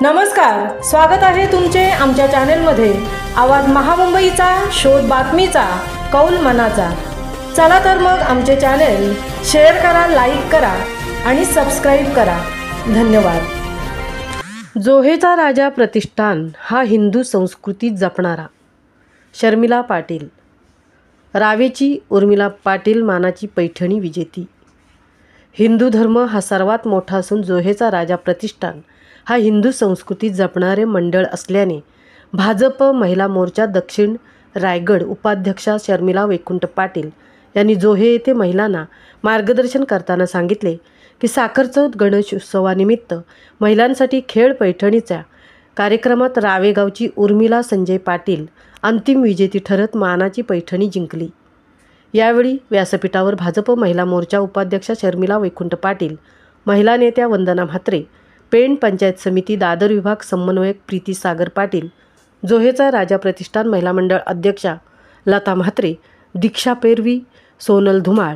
नमस्कार, स्वागत आहे तुमचे आमच्या चॅनेलमध्ये। आवाज महामुंबईचा, शोध बातमीचा, कौल मनाचा। चला तर मग आमचे चॅनेल शेअर करा, लाईक करा आणि सबस्क्राइब करा। धन्यवाद। जोहेचा राजा प्रतिष्ठान हा हिंदू संस्कृती जपणारा। शर्मिला पाटील। रावेची उर्मिला पाटील मानाची पैठणी विजेती। हिंदू धर्म हा सर्वात मोठा असून जोहेचा राजा प्रतिष्ठान हा हिंदू संस्कृती जपणारे मंडळ असल्याने भाजप महिला मोर्चा दक्षिण रायगड उपाध्यक्षा शर्मिला वैकुंठ पाटील यांनी जोहे येथे महिलांना मार्गदर्शन करताना सांगितले की साखरचौथ गणेश उत्सवानिमित्त महिलांसाठी खेळ पैठणीच्या कार्यक्रमात रावेगावची उर्मिला संजय पाटील अंतिम विजेती ठरत मानाची पैठणी जिंकली। यावेळी व्यासपीठावर भाजप महिला मोर्चा उपाध्यक्षा शर्मिला वैकुंठ पाटील, महिला नेत्या वंदना म्हात्रे, पेण पंचायत समिती दादर विभाग समन्वयक प्रीती सागर पाटील, जोहेचा राजा प्रतिष्ठान महिला मंडळ अध्यक्षा लता म्हात्रे, दीक्षा पेरवी, सोनल धुमाळ,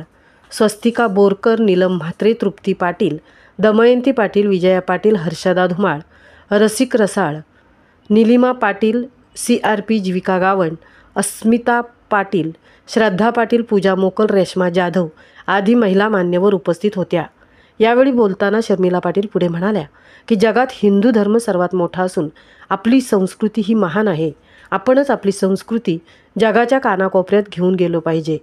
स्वस्तिका बोरकर, नीलम म्हात्रे, तृप्ती पाटील, दमयंती पाटील, विजया पाटील, हर्षदा धुमाळ, रसिक रसाळ, निलिमा पाटील, CRP जीविका गावण, अस्मिता पाटील, श्रद्धा पाटील, पूजा मोकल, रेश्मा जाधव आदी महिला मान्यवर उपस्थित होत्या। यावेळी बोलताना शर्मिला पाटील पुढे म्हणाल्या की जगात हिंदू धर्म सर्वात मोठा असून आपली संस्कृती ही महान आहे। आपणच आपली संस्कृती जगाच्या कानाकोपऱ्यात घेऊन गेलो पाहिजे।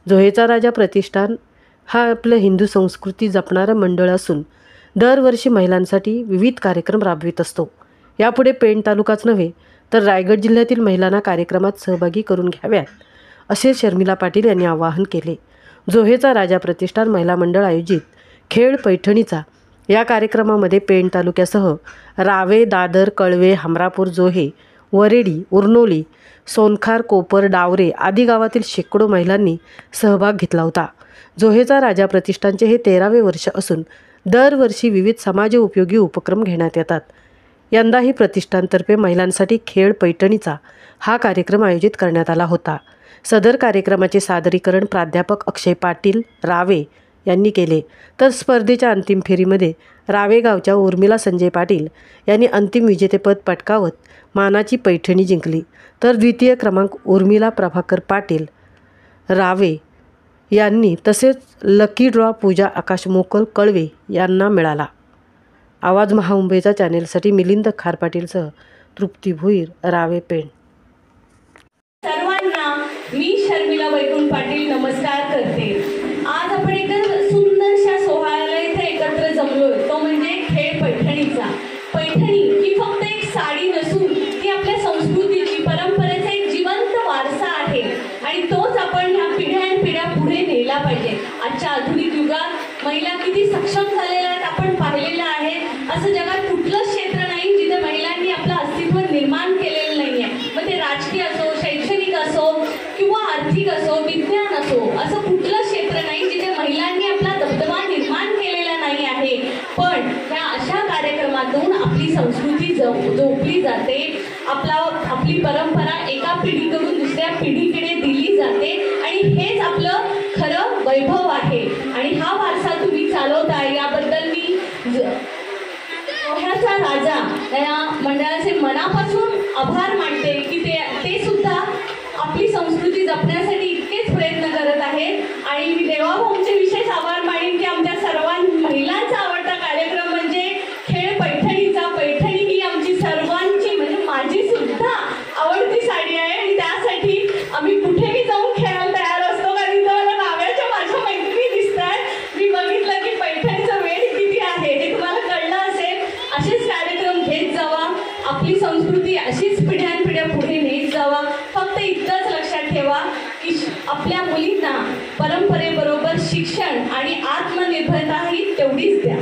जोहेचा राजा प्रतिष्ठान हा आपल्या हिंदू संस्कृती जपणारं मंडळ असून दरवर्षी महिलांसाठी विविध कार्यक्रम राबवित असतो। यापुढे पेण तालुकाच नव्हे तर रायगड जिल्ह्यातील महिलांना कार्यक्रमात सहभागी करून घ्याव्यात असे शर्मिला पाटील यांनी आवाहन केले। जोहेचा राजा प्रतिष्ठान महिला मंडळ आयोजित खेळ पैठणीचा या कार्यक्रमामध्ये पेण तालुक्यासह रावे, दादर, कळवे, हमरापूर, जोहे, वरेडी, उरनोली, सोनखार, कोपर, डावरे आदी गावातील शेकडो महिलांनी सहभाग घेतला होता। जोहेचा राजा प्रतिष्ठानचे हे 13वे वर्ष असून दरवर्षी विविध समाजोपयोगी उपक्रम घेण्यात येतात। यंदाही प्रतिष्ठानतर्फे महिलांसाठी खेळ पैठणीचा हा कार्यक्रम आयोजित करण्यात आला होता। सदर कार्यक्रमाचे सादरीकरण प्राध्यापक अक्षय पाटील रावे यांनी केले, तर स्पर्धेच्या अंतिम फेरीमध्ये रावेगावच्या उर्मिला संजय पाटील यांनी अंतिम विजेतेपद पटकावत मानाची पैठणी जिंकली, तर द्वितीय क्रमांक उर्मिला प्रभाकर पाटील रावे यांनी तसेच लकी ड्रॉ पूजा आकाश मोकल कळवे यांना मिळाला। आवाज महामुंबईचा चॅनेलसाठी मिलिंद खार पाटीलसह तृप्ती भुईर, रावे, पेण। सर्वांना मी शर्मिला वैकुंठ पाटील नमस्कार करते। आज आपण एका सुंदरशा सोहळ्याला इथे एकत्र जमलोय, तो म्हणजे खेळ पैठणीचा। पैठणी ही फक्त एक साडी नसून ती आपल्या संस्कृतीची, परंपरेचा एक जिवंत वारसा आहे आणि तोच आपण ह्या पिढ्यानपिढ्या पुढे नेला पाहिजे। आजच्या आधुनिक युगात महिला किती सक्षम झालेल्या आहेत आपण पाहिलेलं आहे। असं जगात कुठलंच क्षेत्र नाही जिथे महिलांनी आपलं अस्तित्व निर्माण केलेलं नाहीये। मग ते राजकीय असो, शैक्षणिक असो किंवा आर्थिक असो, विज्ञान असो, असं कुठलं क्षेत्र नाही जिथे महिलांनी आपला दबदबा निर्माण केलेला नाही आहे। पण ह्या अशा कार्यक्रमातून आपली संस्कृती जोपली जाते, आपली परंपरा एका पिढीकडून दुसऱ्या पिढीकडे दिली जाते आणि हेच आपलं खरं वैभव आहे। आणि हा वारसा तुम्ही चालवताय याबद्दल मी जोह्याचा राजा या मंडळाचे मनापासून आभार मानते की ते सुद्धा आपली संस्कृती जपण्यासाठी इतकेच प्रयत्न करत आहेत। आणि मी देवाभाऊंचे विशेष आभार मानेन की आमच्या सर्व महिलांचा आवडता कार्यक्रम म्हणजे खेळ पैठणीचा। पैठणी ही आमची सर्वांची म्हणजे माझी सुद्धा आवडती साडी आहे आणि त्यासाठी आम्ही कुठेही जाऊन खेळायला तयार असतो। कारण मला गावाच्या माझ्या मैत्रिणी दिसतात, मी बघितलं की पैठणीचा वेळ किती आहे हे तुम्हाला कळलं असेल। असेच कार्यक्रम घेत जावा, आपली संस्कृती अशीच पिढ्यानपिढ्या पुढे नेत जावा। फक्त इतकंच लक्षात ठेवा की आपल्या मुलींना परंपरेबरोबर शिक्षण आणि आत्मनिर्भरता ही तेवढीच द्या।